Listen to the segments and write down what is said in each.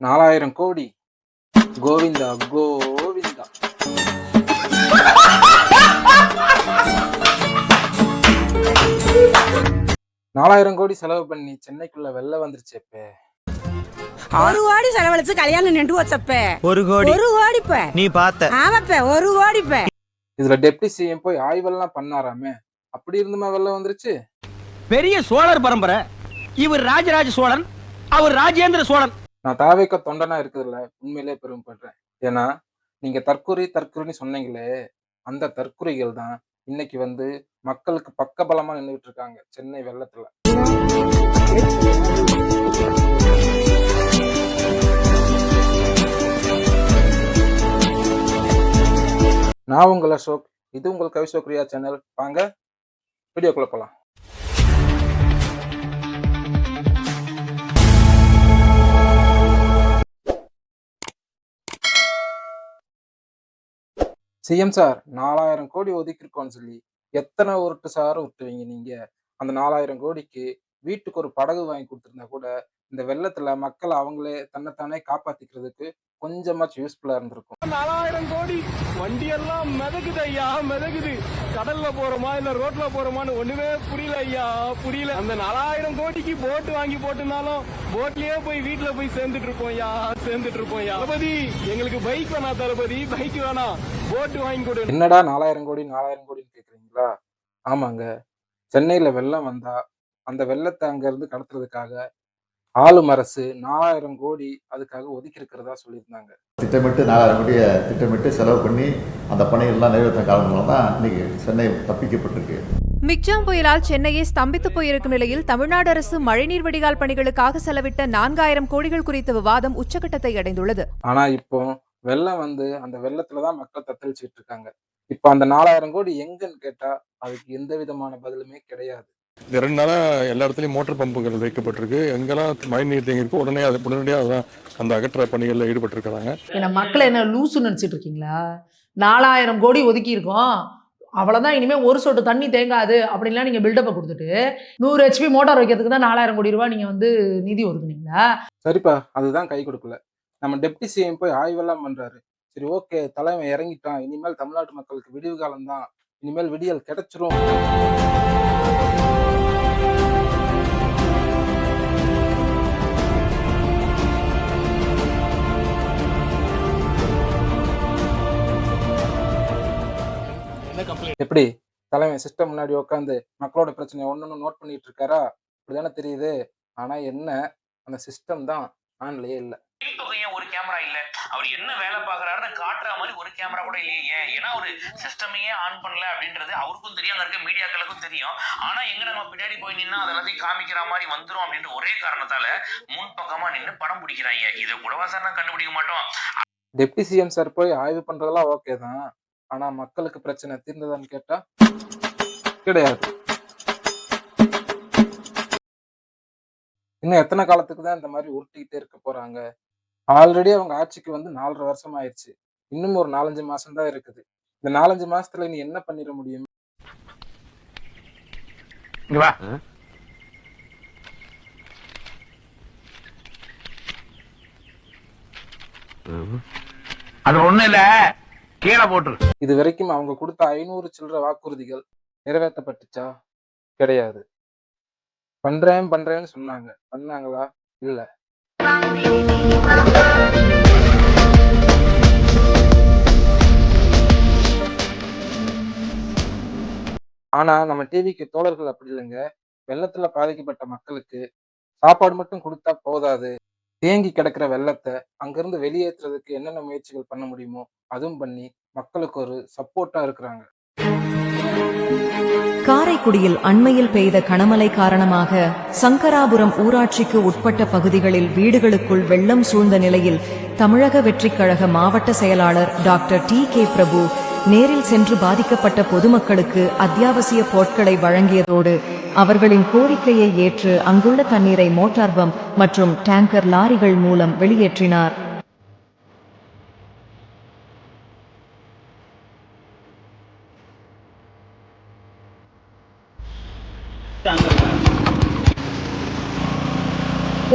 4000 கோடி. கோவிந்தா கோவிந்தா. 4000 கோடி செலவு பண்ணி சென்னைக்குள்ள வெள்ளம் வந்துருச்சு. ஒரு கோடி செலவழிச்சு கல்யாணம் நின்று வச்சப்ப ஒரு கோடி நீ பார்த்த ஆமாப்ப ஒரு கோடி. இதுல டெப்டி சிஎம் போய் ஆய்வெல்லாம் பண்ணாராமே, அப்படி இருந்துமா வெள்ளம் வந்துருச்சு? பெரிய சோழர் பரம்பரை. இவர் ராஜராஜ சோழன், அவர் ராஜேந்திர சோழன். நான் தாவேக்க தொண்டனா இருக்குதுல்ல உண்மையிலே பெருமைப்படுறேன். ஏன்னா நீங்க தற்குறின்னு சொன்னீங்களே, அந்த தற்குறிகள் தான் இன்னைக்கு வந்து மக்களுக்கு பக்கபலமா நின்றுட்டு இருக்காங்க சென்னை வெள்ளத்துல. நான் உங்கள் அசோக், இது உங்கள் கவிசோக்ரியா சேனல். வாங்க வீடியோக்குள்ள போலாம். சிஎம் சார் 4000 கோடி ஒதுக்கிருக்கோன்னு சொல்லி எத்தனை உருட்டு சார் விட்டுவீங்க நீங்க? அந்த 4000 கோடிக்கு வீட்டுக்கு ஒரு படகு வாங்கி கொடுத்துருந்தா கூட இந்த வெள்ளத்துல மக்கள் அவங்களே தன்னைத்தானே காப்பாத்திக்கிறதுக்கு கொஞ்சமாச்சும் யூஸ்ஃபுல்லா இருந்திருக்கும். 4000 கோடி வண்டி எல்லாம் மிதக்குது ஐயா, மிதக்குது. கடல்ல போறோமா இல்ல ரோட்ல போறோமான்னு ஒண்ணுமே புரியல ஐயா, புரியல. அந்த 4000 கோடிக்கு போட் வாங்கி போட்டுனாலும் போட்லயே போய் வீட்டுல போய் சேர்ந்துட்டு இருப்போம் ஐயா, சேர்ந்துட்டு இருப்போம் ஐயா. தளபதி எங்களுக்கு பைக் வேணாம் தளபதி, பைக் வேணாம், போட் வாங்கி கொடு. என்னடா 4000 கோடின்னு கேக்குறீங்களா? ஆமாங்க, சென்னையில வெள்ளம் வந்தா அந்த வெள்ளத்தை அங்க இருந்து கடத்துறதுக்காக ஆளும் அரசு 4000 கோடி அதுக்காக ஒதுக்கி இருக்கிறதா சொல்லியிருந்தாங்க. திட்டமிட்டு 4000 கோடியை திட்டமிட்டு செலவு பண்ணி அந்த பணிகள்லாம் நிறைவேற்ற காரணங்களால தான் இன்னைக்கு சென்னை தப்பிக்கப்பட்டிருக்கு. மிக்ஜாம் புயலால் சென்னையை ஸ்தம்பித்து போயிருக்கும் நிலையில் தமிழ்நாடு அரசு மழைநீர் வடிகால் பணிகளுக்காக செலவிட்ட 4000 கோடிகள் குறித்த விவாதம் உச்சகட்டத்தை அடைந்துள்ளது. ஆனா இப்போ வெள்ளம் வந்து அந்த வெள்ளத்துலதான் மக்கள் தத்தளிச்சுட்டு இருக்காங்க. இப்ப அந்த 4000 கோடி எங்கன்னு கேட்டா அதுக்கு எந்த விதமான பதிலுமே கிடையாது. இந்த 2 நாளா எல்லா இடத்துலயும் மோட்டர் பம்புகள் வைக்கப்பட்டிருக்கு. எங்கெல்லாம் மழை நீர் தேங்கி இருக்கோ உடனடியாக அந்த அகற்ற பணிகளில் ஈடுபட்டு இருக்காங்க. ஏன்னா மக்களை என்ன லூசுன்னு நினைச்சிட்டு இருக்கீங்களா? 4000 கோடி ஒதுக்கி இருக்கோம், அவ்வளவுதான், இனிமே ஒரு சொட்டு தண்ணி தேங்காது அப்படின்லாம் நீங்க பில்டப்பை கொடுத்துட்டு 100 HP மோட்டார் வைக்கிறதுக்கு தான் 4000 கோடி ரூபாய் நீங்க வந்து நிதி ஒதுக்குனீங்களா? சரிப்பா, அதுதான் கை கொடுக்கல. நம்ம டெப்டி சிஎம் போய் ஆய்வெல்லாம் பண்றாரு. சரி, ஓகே, தலைவன் இறங்கிட்டான், இனிமேல் தமிழ்நாட்டு மக்களுக்கு விடிவு காலம் தான், இனிமேல் விடியல் கிடைச்சிரும். எப்படி தலைவன் சிஸ்டம் முன்னாடி உட்காந்து மக்களோட பிரச்சனையை ஒன்னொன்னு நோட் பண்ணிட்டு இருக்காரா? அப்படிதானே தெரியுது. ஆனா என்ன, அந்த சிஸ்டம் தான் ஆன்லயே இல்ல. ஒரு கேமரா இல்ல, அவர் என்ன வேலை பாக்குறாருன்னு காட்டுற மாதிரி ஒரு கேமரா கூட இல்லையே. ஏன்னா ஒரு சிஸ்டமையே ஆன் பண்ணல அப்படின்றது அவருக்கும் தெரியும், அங்க இருக்க மீடியாக்களுக்கும் தெரியும். ஆனா எங்க நம்ம பின்னாடி போய் நின்னா அதெல்லாத்தையும் காமிக்கிற மாதிரி வந்துரும் அப்படின்ற ஒரே காரணத்தால முன்பக்கமா நின்று படம் பிடிக்கிறாங்க. இதை கூடவா சார் நான் கண்டுபிடிக்க மாட்டோம். டெப்டி சிஎம் சார் போய் ஆய்வு பண்றதெல்லாம் ஓகே தான், ஆனா மக்களுக்கு பிரச்சனை தீர்ந்ததான்னு கேட்டா கிடையாது. இன்னும் எத்தனை காலத்துக்கு தான் இந்த மாதிரி உருட்டிக்கிட்டே இருக்க போறாங்க? ஆல்ரெடி அவங்க ஆட்சிக்கு வந்து 4.5 வருஷம் ஆயிடுச்சு. இன்னும் ஒரு 4-5 மாசம் தான் இருக்குது. இந்த 4-5 மாசத்துல நீ என்ன பண்ணிட முடியும்? அது ஒண்ணு இல்ல, கீழே போட்டு. இது வரைக்கும் அவங்க கொடுத்த 500 சில்லற வாக்குறுதிகள் நிறைவேற்றப்பட்டுச்சா? கிடையாது. பண்றேன்னு சொன்னாங்க, பண்ணாங்களா? இல்ல. ஆனா நம்ம டிவிக்கு தோழர்கள் அப்படி இல்லைங்க. வெள்ளத்துல பாதிக்கப்பட்ட மக்களுக்கு சாப்பாடு மட்டும் கொடுத்தா போதாது, தேங்கி கிடக்கிற வெள்ளத்தை அங்கிருந்து வெளியேற்றுறதுக்கு என்னென்ன முயற்சிகள் பண்ண முடியுமோ அதுவும் பண்ணி மக்களுக்கு ஒரு சப்போர்ட்டா இருக்கிறாங்க. காரைக்குடியில் அண்மையில் பெய்த கனமழை காரணமாக சங்கராபுரம் ஊராட்சிக்கு உட்பட்ட பகுதிகளில் வீடுகளுக்குள் வெள்ளம் சூழ்ந்த நிலையில் தமிழக வெற்றிக் கழக மாவட்ட செயலாளர் டாக்டர் டி.கே. பிரபு நேரில் சென்று பாதிக்கப்பட்ட பொதுமக்களுக்கு அத்தியாவசிய பொருட்களை வழங்கியதோடு அவர்களின் கோரிக்கையை ஏற்று அங்குள்ள தண்ணீரை மோட்டார் பம்ப் மற்றும் டேங்கர் லாரிகள் மூலம் வெளியேற்றினார்.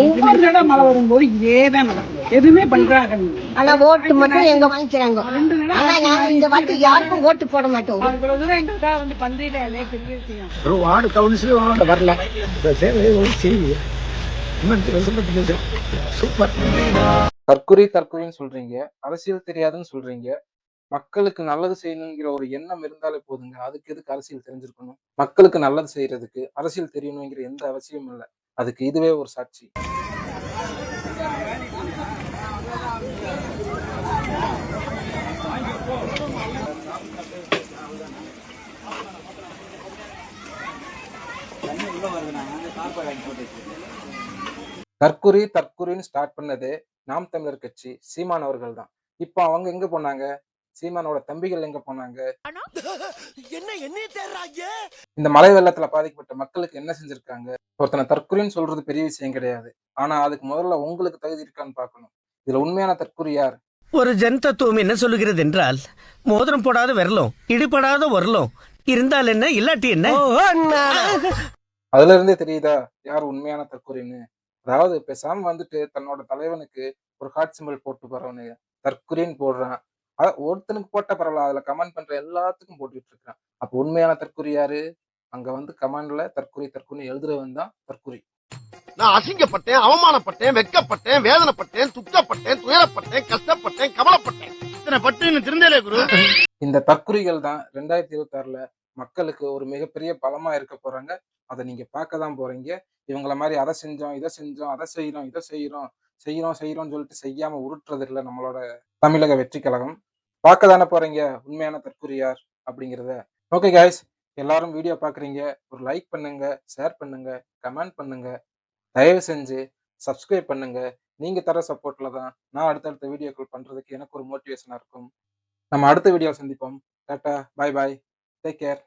ஒவ்வொரு தடவை மழை வரும்போது இதேதான் நடக்கும். எதுவுமே பண்றாங்க. ஆனா ஓட்டு மட்டும் எங்க வாங்கிக்கிறாங்க. ஆனா நான் இந்த வாட்டி யாருக்கும் ஓட்டு போட மாட்டோம். இவ்வளவு தூரம் எங்களுக்காக வந்து பந்தியில இலையை பெரிய விஷயம். ஒரு வார்டு கவுன்சிலர் வரல இந்த சேவையை செய்ய சூப்பர். தற்குறின்னு சொல்றீங்க, அரசியல் தெரியாதுன்னு சொல்றீங்க. மக்களுக்கு நல்லது செய்யணுங்கிற ஒரு எண்ணம் இருந்தாலே போதுங்க. அதுக்கு எதுக்கு அரசியல் தெரிஞ்சிருக்கணும்? மக்களுக்கு நல்லது செய்யறதுக்கு அரசியல் தெரியணுங்கிற எந்த அவசியமும் இல்ல. அதுக்கு இதுவே ஒரு சாட்சி. தற்குறின்னு ஸ்டார்ட் பண்ணதே நாம் தமிழர் கட்சி சீமான் அவர்கள் தான். இப்போ அவங்க எங்க போனாங்க? சீமானோட தம்பிகள் எங்க போனாங்க? இந்த மழை வெள்ளத்துல பாதிக்கப்பட்ட மக்களுக்கு என்ன செஞ்சிருக்காங்க? ஒருத்தனை தற்குறின்னு சொல்றது பெரிய விஷயம் கிடையாது. ஆனா அதுக்கு முதல்ல உங்களுக்கு தகுதி இருக்கான்னு பார்க்கணும். இதுல உண்மையான தற்குறி யார்? ஒரு ஜன் தத்துவம் என்ன சொல்லுகிறது என்றால், மோதிரம் போடாத விரலும் இடிபடாத உரலும் இருந்தால் என்ன இல்லாட்டி என்ன. அதுல இருந்தே தெரியுதா யார் உண்மையான தற்குறின்னு? அதாவது பேசாம வந்துட்டு தன்னோட தலைவனுக்கு ஒரு ஹார்ட் சிம்பிள் போட்டு போறவனு தற்குறின்னு போடுறான். ஒருத்தனுக்கு போட்ட பரவாயில்ல, அதுல கமெண்ட் பண்ற எல்லாத்துக்கும் போட்டுட்டு இருக்கான். அப்ப உண்மையான தற்குறி யாரு? அங்க வந்து கமெண்ட்ல தற்குறின்னு எழுதுறவன் தான் தற்குறி. நான் அசிங்கப்பட்டேன், அவமானப்பட்டேன், வெட்கப்பட்டேன், வேதனைப்பட்டேன், துக்கப்பட்டேன், துயரப்பட்டேன், கஷ்டப்பட்டேன், கவலைப்பட்டேன். இத்தனை பட்டு திருந்தலே குரு. இந்த தற்குறிகள் தான் 2026ல மக்களுக்கு ஒரு மிகப்பெரிய பலமா இருக்க போறாங்க. அதை நீங்க பார்க்க தான் போறீங்க. இவங்கள மாதிரி அதை செஞ்சோம், இதை செஞ்சோம், அதை செய்யறோம்னு சொல்லிட்டு செய்யாம உருட்டுறது இல்லை நம்மளோட தமிழக வெற்றி கழகம். பார்க்க தானே போறீங்க உண்மையான தற்குறி யார் அப்படிங்கிறத. ஓகே கைஸ், எல்லாரும் வீடியோ பாக்குறீங்க, ஒரு லைக் பண்ணுங்க, ஷேர் பண்ணுங்க, கமெண்ட் பண்ணுங்க, தயவு செஞ்சு சப்ஸ்கிரைப் பண்ணுங்க. நீங்க தர சப்போர்ட்ல தான் நான் அடுத்தடுத்த வீடியோக்கள் பண்றதுக்கு எனக்கு ஒரு மோட்டிவேஷனா இருக்கும். நம்ம அடுத்த வீடியோ சந்திப்போம். டாடா, பாய் பாய், டேக் கேர்.